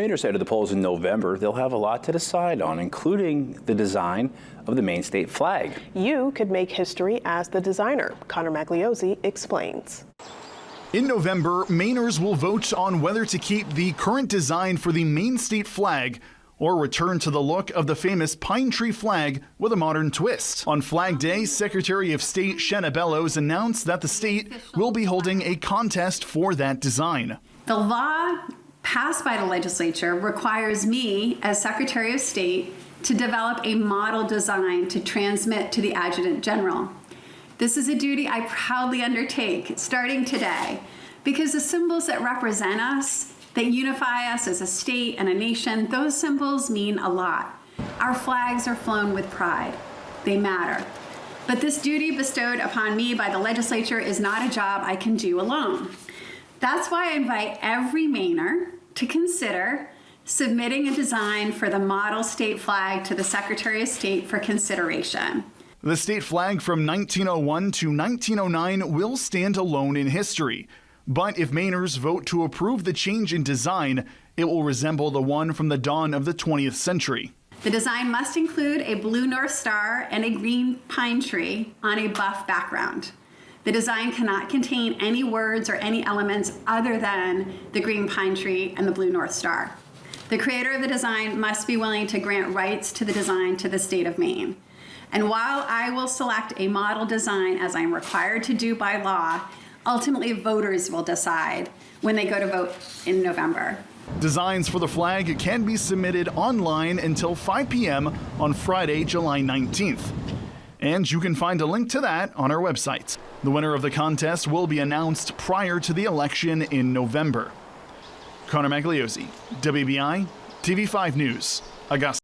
Mainers head to the polls in November. They'll have a lot to decide on, including the design of the Maine state flag. You could make history as the designer. Connor Magliozzi explains. In November, Mainers will vote on whether to keep the current design for the Maine state flag or return to the look of the famous pine tree flag with a modern twist. On Flag Day, Secretary of State Shenna Bellows announced that the state will be holding a contest for that design. The law passed by the legislature requires me, as Secretary of State, to develop a model design to transmit to the Adjutant General. This is a duty I proudly undertake starting today, because the symbols that represent us, that unify us as a state and a nation, those symbols mean a lot. Our flags are flown with pride. They matter. But this duty bestowed upon me by the legislature is not a job I can do alone. That's why I invite every Mainer to consider submitting a design for the model state flag to the Secretary of State for consideration. The state flag from 1901 to 1909 will stand alone in history. But if Mainers vote to approve the change in design, it will resemble the one from the dawn of the 20th century. The design must include a blue North Star and a green pine tree on a buff background. The design cannot contain any words or any elements other than the green pine tree and the blue North Star. The creator of the design must be willing to grant rights to the design to the state of Maine. And while I will select a model design, as I am required to do by law, ultimately voters will decide when they go to vote in November. Designs for the flag can be submitted online until 5 p.m. on Friday, July 19th. And you can find a link to that on our website. The winner of the contest will be announced prior to the election in November. Connor Magliozzi, WBI, TV5 News, Augusta.